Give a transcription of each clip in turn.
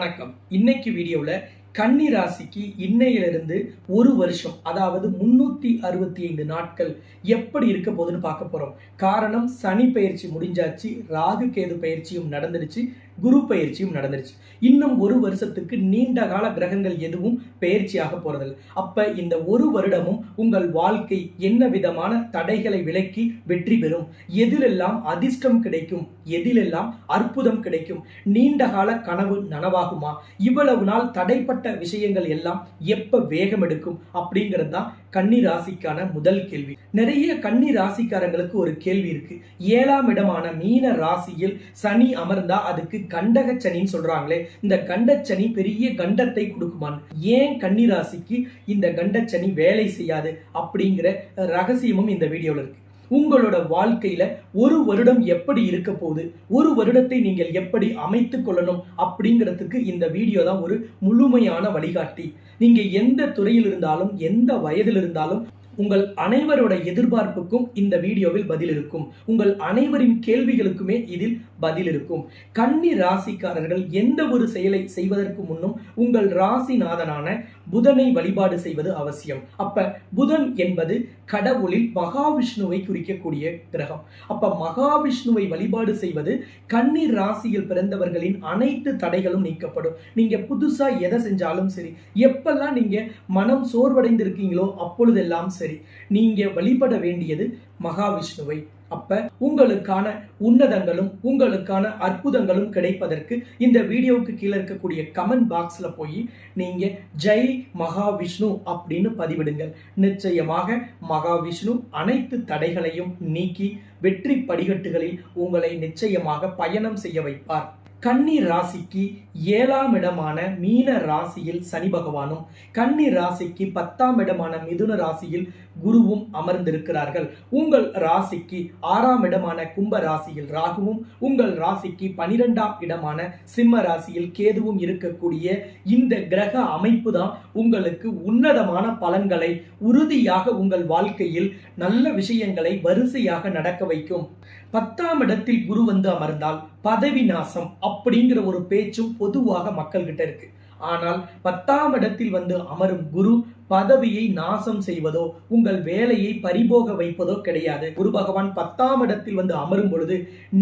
வணக்கம். இன்னைக்கு வீடியோல கன்னி ராசிக்கு இன்னையிலிருந்து ஒரு வருஷம், அதாவது 365 நாட்கள் எப்படி இருக்க போகுதுன்னு பார்க்க போறோம். காரணம், சனி பெயர்ச்சி முடிஞ்சாச்சு, ராகு கேது பெயர்ச்சியும் நடந்துருச்சு, குரு பெயர்ச்சியும் நடந்துருச்சு. இன்னும் ஒரு வருஷத்துக்கு நீண்ட கால கிரகங்கள் எதுவும் பெயர்ச்சியாக போறதில்லை. அப்ப இந்த ஒரு வருடமும் உங்கள் வாழ்க்கை என்ன விதமான தடைகளை விலக்கி வெற்றி பெறும், எதிலெல்லாம் அதிர்ஷ்டம் கிடைக்கும், எதிலெல்லாம் அற்புதம் கிடைக்கும், நீண்ட கால கனவு நனவாகுமா, இவ்வளவு நாள் தடைப்பட்ட விஷயங்கள் எல்லாம் எப்ப வேகம் எடுக்கும் அப்படிங்கிறது தான் கன்னி ராசிக்கான முதல் கேள்வி. நிறைய கன்னி ராசிக்காரங்களுக்கு ஒரு கேள்வி இருக்கு. 7ஆம் இடமான மீன ராசியில் சனி அமர்ந்தா அதுக்கு கண்டக சனின்னு சொல்றாங்களே, இந்த கண்டச்சனி பெரிய கண்டத்தை கொடுக்குமான்னு. ஏன் கன்னி ராசிக்கு இந்த கண்டச்சனி வேலை செய்யாது அப்படிங்கிற ரகசியமும் இந்த வீடியோல இருக்கு. உங்களோட வாழ்க்கையில ஒரு வருடம் எப்படி இருக்க போகுது, ஒரு வருடத்தை நீங்கள் எப்படி அமைத்துக் கொள்ளணும் அப்படிங்கிறதுக்கு இந்த வீடியோ தான் ஒரு முழுமையான வழிகாட்டி. நீங்க எந்த துறையில் இருந்தாலும், எந்த வயதில் இருந்தாலும், உங்கள் அனைவரோட எதிர்பார்ப்புக்கும் இந்த வீடியோவில் பதில் இருக்கும். உங்கள் அனைவரின் கேள்விகளுக்குமே இதில் பதில் இருக்கும். கன்னி ராசிக்காரர்கள் எந்த ஒரு செயலை செய்வதற்கு முன்னும் உங்கள் ராசிநாதனான புதனை வழிபாடு செய்வது அவசியம். அப்ப புதன் என்பது கடவுளில் மகாவிஷ்ணுவை குறிக்கக்கூடிய கிரகம். அப்ப மகாவிஷ்ணுவை வழிபாடு செய்வது கன்னி ராசியில் பிறந்தவர்களின் அனைத்து தடைகளும் நீக்கப்படும். நீங்க புதுசா எதை செஞ்சாலும் சரி, எப்பெல்லாம் நீங்க மனம் சோர்வடைந்து இருக்கீங்களோ அப்பொழுதெல்லாம் சரி, நீங்க வழிபட வேண்டியது மகாவிஷ்ணுவை. அப்ப உங்களுக்கான உன்னதங்களும் உங்களுக்கான அற்புதங்களும் கிடைப்பதற்கு இந்த வீடியோவுக்கு கீழே இருக்கக்கூடிய கமெண்ட் பாக்ஸ்ல போய் நீங்க ஜெய் மகாவிஷ்ணு அப்படின்னு பதிவிடுங்கள். நிச்சயமாக மகாவிஷ்ணு அனைத்து தடைகளையும் நீக்கி வெற்றி படிக்கட்டுகளில் உங்களை நிச்சயமாக பயணம் செய்ய வைப்பார். கன்னி ராசிக்கு 7ஆம் இடமான மீன ராசியில் சனி பகவானும், கன்னி ராசிக்கு 10ஆம் இடமான மிதுன ராசியில் குருவும் அமர்ந்திருக்கிறார்கள். உங்கள் ராசிக்கு 6ஆம் இடமான கும்ப ராசியில் ராகுவும், உங்கள் ராசிக்கு 12ஆம் இடமான சிம்ம ராசியில் கேதுவும் இருக்கக்கூடிய இந்த கிரக அமைப்பு தான் உங்களுக்கு உன்னதமான பலன்களை, உறுதியாக உங்கள் வாழ்க்கையில் நல்ல விஷயங்களை வரிசையாக நடக்க வைக்கும். 10ஆம் இடத்தில் குரு வந்து அமர்ந்தால் பதவி நாசம் அப்படிங்கிற ஒரு பேச்சும் பொதுவாக மக்கள் கிட்ட இருக்கு. ஆனால் 10ஆம் இடத்தில் வந்து அமரும் குரு பதவியை நாசம் செய்வதோ உங்கள் வேலையை பறிபோக வைப்பதோ கிடையாது. குரு பகவான் 10ஆம் இடத்தில் வந்து அமரும் பொழுது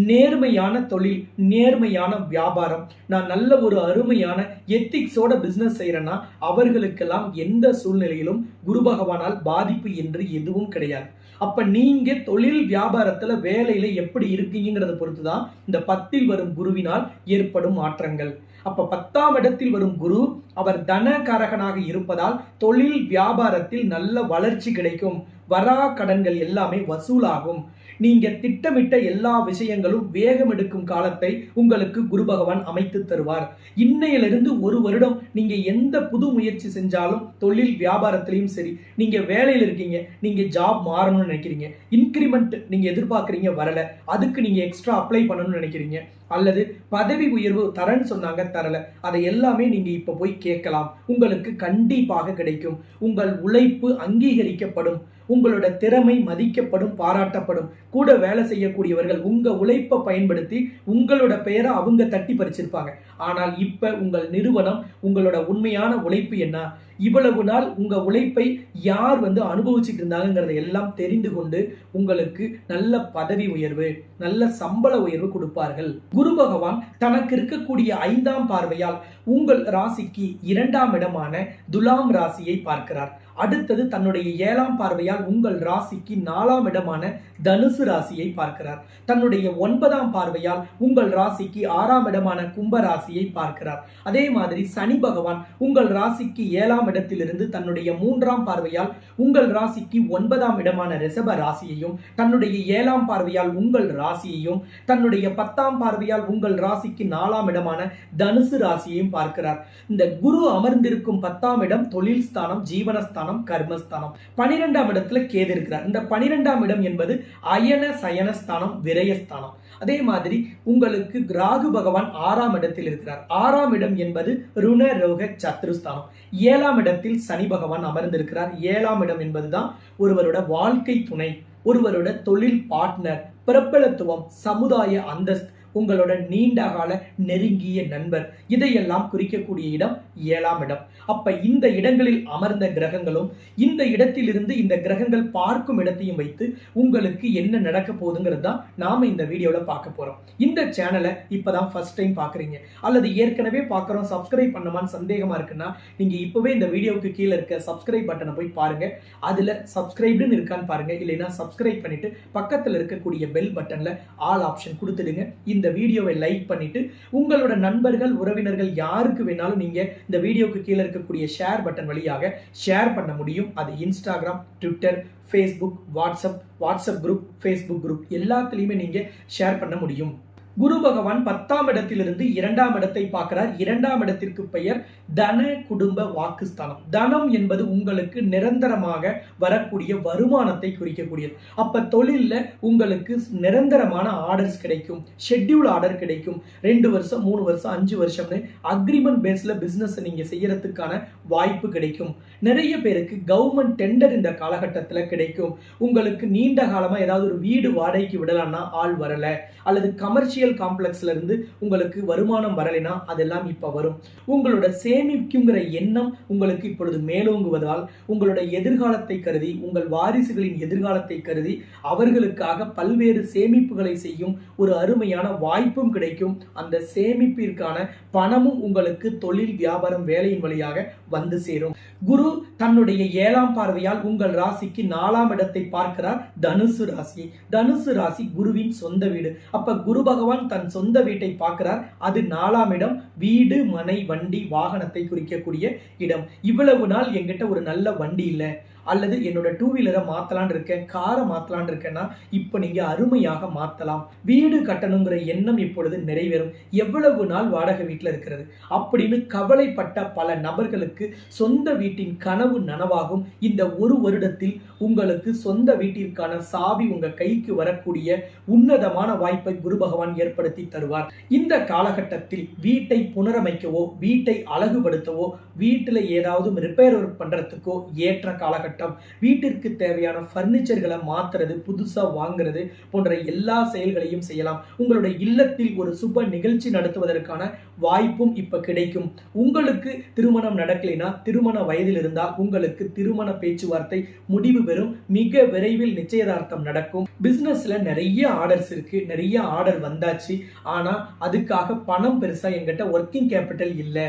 நேர்மையான தொழில், நேர்மையான வியாபாரம், நான் நல்ல ஒரு அருமையான எத்திக்ஸோட பிசினஸ் செய்யறேன்னா அவர்களுக்கெல்லாம் எந்த சூழ்நிலையிலும் குரு பகவானால் பாதிப்பு என்று எதுவும் கிடையாது. அப்ப நீங்க தொழில் வியாபாரத்துல வேலையில எப்படி இருக்கீங்கிறத பொறுத்துதான் இந்த 10இல் வரும் குருவினால் ஏற்படும் மாற்றங்கள். அப்ப 10ஆம் இடத்தில் வரும் குரு அவர் தனகாரகனாக இருப்பதால் தொழில் வியாபாரத்தில் நல்ல வளர்ச்சி கிடைக்கும். வரா கடன்கள் எல்லாமே வசூலாகும். நீங்க திட்டமிட்ட எல்லா விஷயங்களும் வேகம் எடுக்கும் காலத்தை உங்களுக்கு குரு பகவான் அமைத்து தருவார். இன்னையிலிருந்து ஒரு வருடம் நீங்க எந்த புது முயற்சி செஞ்சாலும், தொழில் வியாபாரத்திலையும் சரி, நீங்க வேலையில இருக்கீங்க, நீங்க ஜாப் மாறணும்னு நினைக்கிறீங்க, இன்கிரிமெண்ட் நீங்க எதிர்பார்க்கறீங்க வரல, அதுக்கு நீங்க எக்ஸ்ட்ரா அப்ளை பண்ணணும்னு நினைக்கிறீங்க, அல்லது பதவி உயர்வு தரேன்னு சொன்னாங்க தரல, அதை எல்லாமே நீங்க இப்ப போய் கேட்கலாம். உங்களுக்கு கண்டிப்பாக கிடைக்கும். உங்கள் உழைப்பு அங்கீகரிக்கப்படும், உங்களோட திறமை மதிக்கப்படும், பாராட்டப்படும். கூட வேலை செய்யக்கூடியவர்கள் உங்க உழைப்பை பயன்படுத்தி உங்களோட பெயரை அவங்க தட்டி பறிச்சிருப்பாங்க. ஆனால் இப்ப உங்கள் நிறுவனம் உங்களோட உண்மையான உழைப்பு என்ன, இவ்வளவு நாள் உங்க உழைப்பை யார் வந்து அனுபவிச்சுட்டு இருந்தாங்கிறத எல்லாம் தெரிந்து கொண்டு உங்களுக்கு நல்ல பதவி உயர்வு, நல்ல சம்பள உயர்வு கொடுப்பார்கள். குரு பகவான் தனக்கு இருக்கக்கூடிய 5ஆம் பார்வையால் உங்கள் ராசிக்கு 2ஆம் இடமான துலாம் ராசியை பார்க்கிறார். அடுத்தது தன்னுடைய 7ஆம் பார்வையால் உங்கள் ராசிக்கு 4ஆம் இடமான தனுசு ராசியை பார்க்கிறார். தன்னுடைய 9ஆம் பார்வையால் உங்கள் ராசிக்கு 6ஆம் இடமான கும்ப ராசியை பார்க்கிறார். அதே மாதிரி சனி பகவான் உங்கள் ராசிக்கு 7ஆம் இடத்திலிருந்து தன்னுடைய 3ஆம் பார்வையால் உங்கள் ராசிக்கு 9ஆம் இடமான ரிஷப ராசியையும், தன்னுடைய 7ஆம் பார்வையால் உங்கள் ராசியையும், தன்னுடைய 10ஆம் பார்வையால் உங்கள் ராசிக்கு 4ஆம் இடமான தனுசு ராசியையும் பார்க்கிறார். இந்த குரு அமர்ந்திருக்கும் 10ஆம் இடம் தொழில் ஸ்தானம், ஜீவனஸ்தானம், கர்மஸ்தானம். 12ஆம் இடத்துல கேது இருக்கிறார். இந்த 12ஆம் இடம் என்பது அயன சயனஸ்தானம், விரயஸ்தானம். அதே மாதிரி உங்களுக்கு ராகு பகவான் 6ஆம் இடத்தில் இருக்கிறார். 6ஆம் இடம் என்பது ருண ரோக சத்ருஸ்தானம். 7ஆம் இடத்தில் சனி பகவான் அமர்ந்திருக்கிறார். 7ஆம் இடம் என்பதுதான் ஒருவரோட வாழ்க்கை துணை, ஒருவரோட தொழில் பார்ட்னர், பிரபலத்துவம், சமுதாய அந்தஸ்து, உங்களோட நீண்ட கால நெருங்கிய நண்பர். இதையெல்லாம் குறிக்கக்கூடிய இடம் 7ஆம் இடம். அப்ப இந்த இடங்களில் அமர்ந்த கிரகங்களும் இந்த இடத்திலிருந்து இந்த கிரகங்கள் பார்க்கும் இடத்தையும் வைத்து உங்களுக்கு என்ன நடக்க போகுதுங்கிறது தான் நாம இந்த வீடியோல பார்க்க போறோம். இந்த சேனலை இப்பதான் ஃபர்ஸ்ட் டைம் பாக்குறீங்க அல்லது ஏற்கனவே பார்க்கறோம் சப்ஸ்கிரைப் பண்ணமான்னு சந்தேகமா இருக்குன்னா நீங்க இப்பவே இந்த வீடியோவுக்கு கீழே இருக்க சப்ஸ்கிரைப் பட்டனை போய் பாருங்க. அதுல சப்ஸ்கிரைப்னு இருக்கான்னு பாருங்க. இல்லைன்னா சப்ஸ்கிரைப் பண்ணிட்டு பக்கத்துல இருக்கக்கூடிய பெல் பட்டன்ல ஆல் ஆப்ஷன் கொடுத்துடுங்க. இந்த வீடியோவை லைக் பண்ணிட்டு உங்களோட நண்பர்கள் உறவினர்கள் யாருக்கு வேணாலும் நீங்க இந்த வீடியோக்கு கீழே இருக்கக்கூடிய ஷேர் பட்டன் வழியாக ஷேர் பண்ண முடியும். அது Instagram, Twitter, Facebook, WhatsApp group, Facebook group எல்லாத்துலயுமே நீங்க ஷேர் பண்ண முடியும். குரு பகவான் 10ஆம் இடத்திலிருந்து 2ஆம் இடத்தை பார்க்கிறார். 2ஆம் இடத்திற்கு பெயர் தன குடும்ப வாக்குஸ்தானம். தனம் என்பது உங்களுக்கு நிரந்தரமாக வரக்கூடிய வருமானத்தை குறிக்கக்கூடியது. அப்ப தொழில்ல உங்களுக்கு நிரந்தரமான ஆர்டர்ஸ் கிடைக்கும், ஷெட்யூல் ஆர்டர் கிடைக்கும். 2 வருஷம் 3 வருஷம் 5 வருஷம்னு அக்ரிமெண்ட் பேஸ்ல பிசினஸ் நீங்க செய்யறதுக்கான வாய்ப்பு கிடைக்கும். நிறைய பேருக்கு கவர்மெண்ட் டெண்டர் இந்த காலகட்டத்தில் கிடைக்கும். உங்களுக்கு நீண்ட காலமா ஏதாவது ஒரு வீடு வாடகைக்கு விடலாம்னா ஆள் வரல, அல்லது கமர்ஷியல் காம்ப்ளெக்ஸ்ல இருந்து உங்களுக்கு வருமானம் வரலைனா அதெல்லாம் இப்ப வரும். உங்களோட சேமிக்குங்கிற எண்ணம் உங்களுக்கு இப்பொழுது மேலோங்குவதால் உங்களோட எதிர்காலத்தை கருதி, உங்கள் வாரிசுகளின் எதிர்காலத்தை கருதி அவர்களுக்காக பல்வேறு சேமிப்புகளை செய்யும் ஒரு அருமையான வாய்ப்பும் கிடைக்கும். அந்த சேமிப்பிற்கான பணமும் உங்களுக்கு தொழில், வியாபாரம், வேலையின் வழியாக வந்து சேரும். குரு தன்னுடைய 7ஆம் பார்வையால் உங்கள் ராசிக்கு 4ஆம் இடத்தை பார்க்கிறார். தனுசு ராசி. தனுசு ராசி குருவின் சொந்த வீடு. அப்ப குரு பகவான் தன் சொந்த வீட்டை பார்க்கிறார். அது 4ஆம் இடம். வீடு, மனை, வண்டி, வாகனத்தை குறிக்கக்கூடிய இடம். இவ்வளவு நாள் என்கிட்ட ஒரு நல்ல வண்டி இல்லை, அல்லது என்னோட 2 வீலரை மாத்தலான் இருக்கேன், காரை மாத்தலான் இருக்கேன்னா இப்ப நீங்க அருமையாக மாத்தலாம். வீடு கட்டணுங்கிற எண்ணம் இப்பொழுது நிறைவேறும். எவ்வளவு நாள் வாடகை வீட்டுல இருக்கிறது அப்படின்னு கவலைப்பட்ட பல நபர்களுக்கு சொந்த வீட்டின் கனவு நனவாகும். இந்த 1 வருடத்தில் உங்களுக்கு சொந்த வீட்டிற்கான சாவி உங்க கைக்கு வரக்கூடிய உன்னதமான வாய்ப்பை குரு பகவான் ஏற்படுத்தி தருவார். இந்த காலகட்டத்தில் வீட்டை புனரமைக்கவோ, வீட்டை அழகுபடுத்தவோ, வீட்டுல ஏதாவது ரிப்பேர் ஒர்க் பண்றதுக்கோ ஏற்ற காலகட்டம். வீட்டிற்கு தேவையான பர்னிச்சர்களை மாத்துறது, புதுசா வாங்குறது போன்ற எல்லா செயல்களையும் செய்யலாம். உங்களுடைய இல்லத்தில் ஒரு சுப நிகழ்ச்சி நடத்துவதற்கான வாய்ப்பும் இப்ப கிடைக்கும். உங்களுக்கு திருமணம் நடக்கலைன்னா, திருமண வயதில் இருந்தால் உங்களுக்கு திருமண பேச்சுவார்த்தை முடிவு பெறும். மிக விரைவில் நிச்சயதார்த்தம் நடக்கும். பிசினஸ்ல நிறைய ஆர்டர்ஸ் இருக்கு, நிறைய ஆர்டர் வந்தாச்சு. ஆனா அதுக்காக பணம் பெருசா என்கிட்ட ஒர்க்கிங் கேபிட்டல் இல்ல,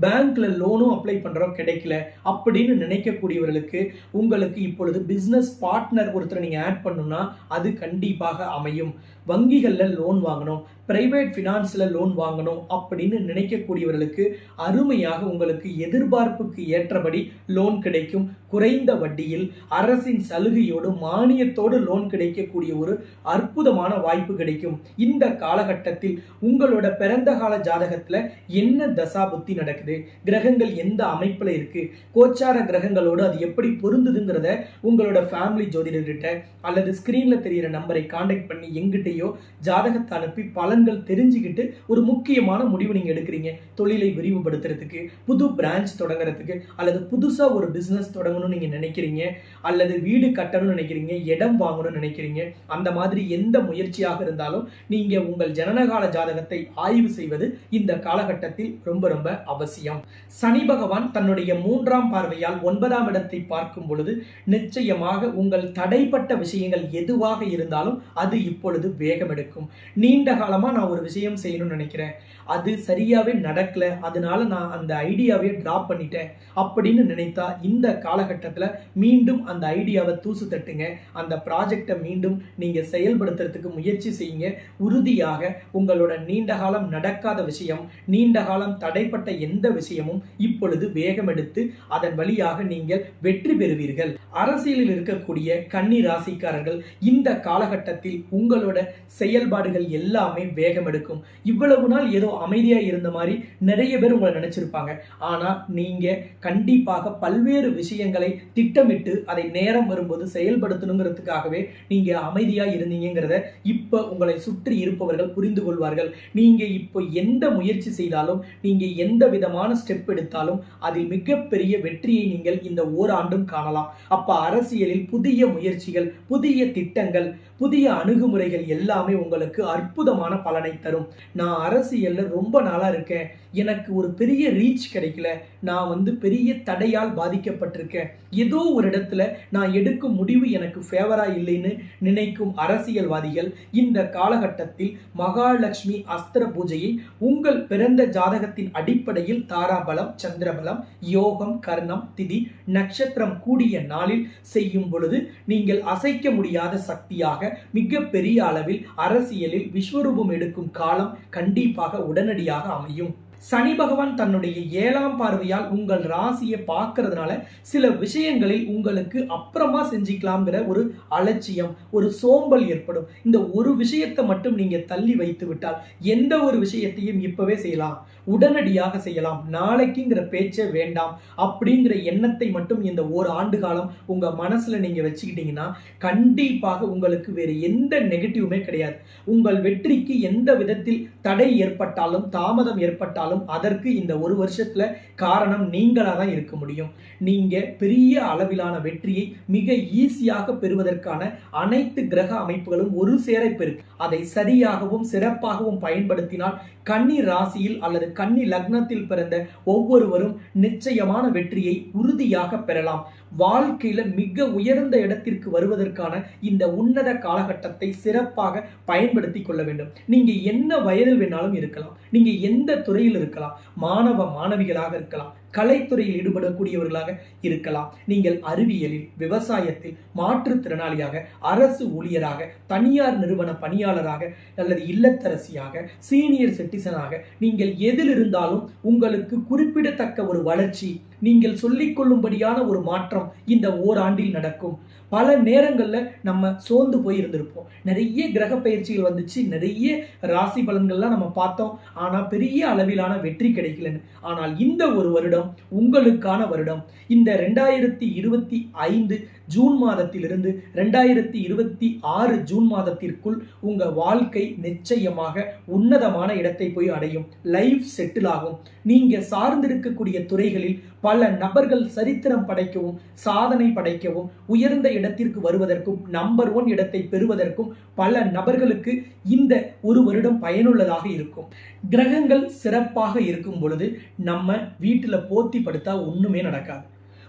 பேங்க்ல லோனும் அப்ளை பண்றோம் கிடைக்கல அப்படின்னு நினைக்கக்கூடியவர்களுக்கு உங்களுக்கு இப்பொழுது பிசினஸ் பார்ட்னர் ஒருத்தரை நீங்க ஆட் பண்ணணும்னா அது கண்டிப்பாக அமையும். வங்கிகள்ல லோன் வாங்கணும், பிரைவேட் பினான்ஸ்ல லோன் வாங்கணும் அப்படின்னு நினைக்கக்கூடியவர்களுக்கு அருமையாக உங்களுக்கு எதிர்பார்ப்புக்கு ஏற்றபடி லோன் கிடைக்கும். குறைந்த வட்டியில் அரசின் சலுகையோடு மானியத்தோடு லோன் கிடைக்கக்கூடிய ஒரு அற்புதமான வாய்ப்பு கிடைக்கும். இந்த காலகட்டத்தில் உங்களோட பிறந்த கால ஜாதகத்துல என்ன தசாபுத்தி நடக்குது, கிரகங்கள் எந்த அமைப்புல இருக்கு, கோச்சார கிரகங்களோடு அது எப்படி பொருந்துதுங்கிறத உங்களோட ஃபேமிலி ஜோதிடர்கிட்ட அல்லது ஸ்கிரீன்ல தெரிகிற நம்பரை கான்டாக்ட் பண்ணி எங்கிட்டயோ ஜாதகத்தை அனுப்பி பலன்கள் தெரிஞ்சுக்கிட்டு ஒரு முக்கியமான முடிவு நீங்க எடுக்கிறீங்க. தொழிலை விரிவுபடுத்துறதுக்கு, புது பிரான்ச் தொடங்குறதுக்கு, அல்லது புதுசா ஒரு பிசினஸ் தொடங்கணும்னு நீங்க நினைக்கிறீங்க, அல்லது வீடு கட்டணும்னு நினைக்கிறீங்க, இடம் வாங்கணும்னு நினைக்கிறீங்க. அந்த மாதிரி எந்த முயற்சியாக இருந்தாலும் நீங்க உங்கள் ஜனனகால ஜாதகத்தை ஆய்வு செய்வது இந்த காலகட்டத்தில் ரொம்ப ரொம்ப அவசியம். சனி பகவான் தன்னுடைய 3ஆம் பார்வையால் 9ஆம் இடத்தை பார்க்கும் பொழுது நிச்சயமாக உங்கள் தடைப்பட்ட விஷயங்கள் எதுவாக இருந்தாலும் அது இப்பொழுது வேகம் எடுக்கும். நீண்ட காலமா நான் ஒரு விஷயம் செய்யணும்னு நினைக்கிறேன், அது சரியாவே நடக்கல, அதனால நான் அந்த ஐடியாவே டிராப் பண்ணிட்டேன் அப்படின்னு நினைத்தா இந்த காலகட்டத்தில் மீண்டும் அந்த ஐடியாவை தூசு தட்டுங்க. அந்த ப்ராஜெக்டை மீண்டும் நீங்க செயல்படுத்துறதுக்கு முயற்சி செய்யுங்க. உறுதியாக உங்களோட நீண்ட காலம் நடக்காத விஷயம், நீண்ட காலம் தடைப்பட்ட எந்த விஷயமும் இப்பொழுது வேகம் எடுத்து அதன் வழியாக நீங்கள் வெற்றி பெறுவீர்கள். அரசியலில் இருக்கக்கூடிய கன்னி ராசிக்காரர்கள் இந்த காலகட்டத்தில் உங்களோட செயல்பாடுகள் எல்லாமே வேகம் எடுக்கும். இவ்வளவு நாள் ஏதோ அமைதியா இருந்த மாதிரி நிறைய பேர் உங்களை நினைச்சிருப்பாங்க. ஆனா நீங்க கண்டிப்பாக பல்வேறு விஷயங்களை திட்டமிட்டு அதை நேரம் வரும்போது செயல்படுத்தணுங்கிறதுக்காகவே நீங்க அமைதியா இருந்தீங்கிறத இப்ப உங்களை சுற்றி இருப்பவர்கள் புரிந்து கொள்வார்கள். நீங்க இப்போ எந்த முயற்சி செய்தாலும், நீங்க எந்த விதமான ஸ்டெப் எடுத்தாலும் அதில் மிகப்பெரிய வெற்றியை நீங்கள் இந்த ஓராண்டும் காணலாம். அப்ப அரசியலில் புதிய முயற்சிகள், புதிய திட்டங்கள், புதிய அணுகுமுறைகள் எல்லாமே உங்களுக்கு அற்புதமான பலனை தரும். நான் அரசியல்ல ரொம்ப நாளா இருக்கேன், எனக்கு ஒரு பெரிய ரீச் கிடைக்கல, நான் பெரிய தடையால் பாதிக்கப்பட்டிருக்கேன், ஏதோ ஒரு இடத்துல நான் எடுக்கும் முடிவு எனக்கு ஃபேவரா இல்லைன்னு நினைக்கும் அரசியல்வாதிகள் இந்த காலகட்டத்தில் மகாலட்சுமி அஸ்திர பூஜையை உங்கள் பிறந்த ஜாதகத்தின் அடிப்படையில் தாராபலம், சந்திரபலம், யோகம், கர்ணம், திதி, நட்சத்திரம் கூடிய நாளில் செய்யும் பொழுது நீங்கள் அசைக்க முடியாத சக்தியாக மிக பெரிய அளவில் அரசியலில் விஸ்வரூபம் எடுக்கும் காலம் கண்டிப்பாக உடனடியாக அமையும். சனி பகவான் தன்னுடைய 7ஆம் பார்வையால் உங்கள் ராசியை பார்க்கறதுனால சில விஷயங்களில் உங்களுக்கு அப்புறமா செஞ்சுக்கலாம்ங்கிற ஒரு அலட்சியம், ஒரு சோம்பல் ஏற்படும். இந்த ஒரு விஷயத்தை மட்டும் நீங்க தள்ளி வைத்து விட்டால் எந்த ஒரு விஷயத்தையும் இப்பவே செய்யலாம், உடனடியாக செய்யலாம், நாளைக்குங்கிற பேச்சே வேண்டாம் அப்படிங்கிற எண்ணத்தை மட்டும் இந்த ஒரு ஆண்டு காலம் உங்க மனசுல நீங்க வச்சுக்கிட்டீங்கன்னா கண்டிப்பாக உங்களுக்கு வேறு எந்த நெகட்டிவுமே கிடையாது. உங்கள் வெற்றிக்கு எந்த விதத்தில் தடை ஏற்பட்டாலும், தாமதம் ஏற்பட்டாலும் அதற்கு இந்த ஒரு வருஷத்துல காரணம் நீங்களா தான் இருக்க முடியும். நீங்க பெரிய அளவிலான வெற்றியை மிக ஈஸியாக பெறுவதற்கான அனைத்து கிரக அமைப்புகளும் ஒரு சேர பெறும். அதை சரியாகவும் சிறப்பாகவும் பயன்படுத்தினால் கன்னி ராசியில் அல்லது கன்னி லக்னத்தில் பிறந்த ஒவ்வொருவரும் நிச்சயமான வெற்றியை உறுதியாக பெறலாம். வாழ்க்கையில மிக உயர்ந்த இடத்திற்கு வருவதற்கான இந்த உன்னத காலகட்டத்தை சிறப்பாக பயன்படுத்தி கொள்ள வேண்டும். நீங்க என்ன வயதில் வேணாலும் இருக்கலாம், நீங்க எந்த துறையில் இருக்கலாம், மாணவ மாணவிகளாக இருக்கலாம், கலைத்துறையில் ஈடுபடக்கூடியவர்களாக இருக்கலாம், நீங்கள் அறிவியலில், விவசாயத்தில், மாற்றுத்திறனாளியாக, அரசு ஊழியராக, தனியார் நிறுவன பணியாளராக அல்லது இல்லத்தரசியாக, சீனியர் சிட்டிசனாக, நீங்கள் எதில் இருந்தாலும் உங்களுக்கு குறிப்பிடத்தக்க ஒரு வளர்ச்சி, நீங்கள் சொல்லிக் கொள்ளும்படியான ஒரு மாற்றம் இந்த ஓராண்டில் நடக்கும். பல நேரங்கள்ல நம்ம சோர்ந்து போய் இருந்திருப்போம். நிறைய கிரக பயிற்சிகள் வந்துச்சு, நிறைய ராசி பலன்கள்லாம் நம்ம பார்த்தோம், ஆனா பெரிய அளவிலான வெற்றி கிடைக்கலன்னு. ஆனால் இந்த ஒரு வருடம் உங்களுக்கான வருடம். இந்த 2025 ஜூன் மாதத்திலிருந்து 2026 ஜூன் மாதத்திற்குள் உங்க வாழ்க்கை நிச்சயமாக உன்னதமான இடத்தை போய் அடையும். லைஃப் செட்டில் ஆகும். நீங்க சார்ந்திருக்கக்கூடிய துறைகளில் பல நபர்கள் சரித்திரம் படைக்கவும், சாதனை படைக்கவும், உயர்ந்த இடத்திற்கு வருவதற்கும், நம்பர் 1 இடத்தை பெறுவதற்கும் பல நபர்களுக்கு இந்த ஒரு வருடம் பயனுள்ளதாக இருக்கும். கிரகங்கள் சிறப்பாக இருக்கும் பொழுது நம்ம வீட்டுல போத்தி படுத்தா ஒண்ணுமே நடக்காது.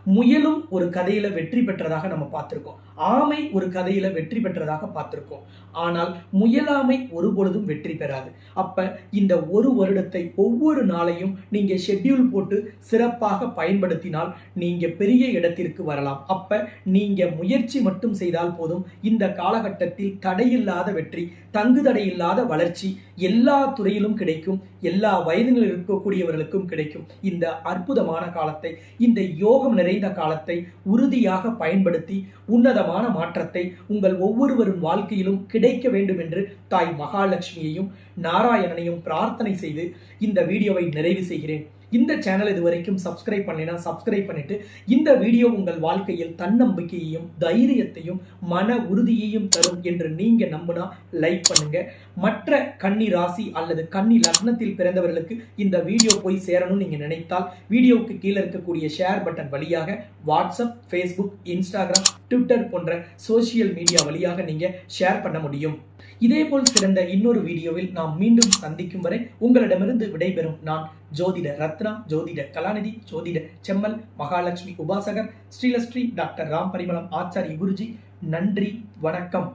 முயலும் ஒரு கதையில வெற்றி பெற்றதாக நம்ம பார்த்திருக்கோம், ஆமை ஒரு கதையில வெற்றி பெற்றதாக பார்த்திருக்கோம். ஆனால் முயலாமை ஒருபொழுதும் வெற்றி பெறாது. அப்ப இந்த ஒரு வருடத்தை ஒவ்வொரு நாளையும் நீங்க ஷெட்யூல் போட்டு சிறப்பாக பயன்படுத்தினால் நீங்க பெரிய இடத்திற்கு வரலாம். அப்ப நீங்க முயற்சி மட்டும் செய்தால் போதும். இந்த காலகட்டத்தில் தடையில்லாத வெற்றி, தங்கு தடையில்லாத வளர்ச்சி எல்லா துறையிலும் கிடைக்கும், எல்லா வயதில் இருக்கக்கூடியவர்களுக்கும் கிடைக்கும். இந்த அற்புதமான காலத்தை, இந்த யோகம் நிறைந்த காலத்தை உறுதியாக பயன்படுத்தி உன்னதமான மாற்றத்தை உங்கள் ஒவ்வொருவரின் வாழ்க்கையிலும் கிடைக்க வேண்டும் என்று தாய் மகாலட்சுமியையும் நாராயணனையும் பிரார்த்தனை செய்து இந்த வீடியோவை நிறைவு செய்கிறேன். இந்த சேனல் இதுவரைக்கும் சப்ஸ்கிரைப் பண்ணலைனா சப்ஸ்கிரைப் பண்ணிட்டு இந்த வீடியோ உங்கள் வாழ்க்கையில் தன்னம்பிக்கையையும் தைரியத்தையும் மன உறுதியையும் தரும் என்று நீங்க நம்பினா லைக் பண்ணுங்க. மற்ற கன்னி ராசி அல்லது கன்னி லக்னத்தில் பிறந்தவர்களுக்கு இந்த வீடியோ போய் சேரணும்னு நீங்க நினைத்தால் வீடியோவுக்கு கீழே இருக்கக்கூடிய ஷேர் பட்டன் வழியாக வாட்ஸ்அப், ஃபேஸ்புக், இன்ஸ்டாகிராம், ட்விட்டர் போன்ற சோசியல் மீடியா வழியாக நீங்க ஷேர் பண்ண முடியும். இதேபோல் சிறந்த இன்னொரு வீடியோவில் நாம் மீண்டும் சந்திக்கும் வரை உங்களிடமிருந்து விடைபெறும் நான் ஜோதிட ரத்னா, ஜோதிட கலாநிதி, ஜோதிட செம்மல், மகாலட்சுமி உபாசகர், ஸ்ரீலஸ்ரீ டாக்டர் ராம் பரிமளம் ஆச்சாரி குருஜி. நன்றி, வணக்கம்.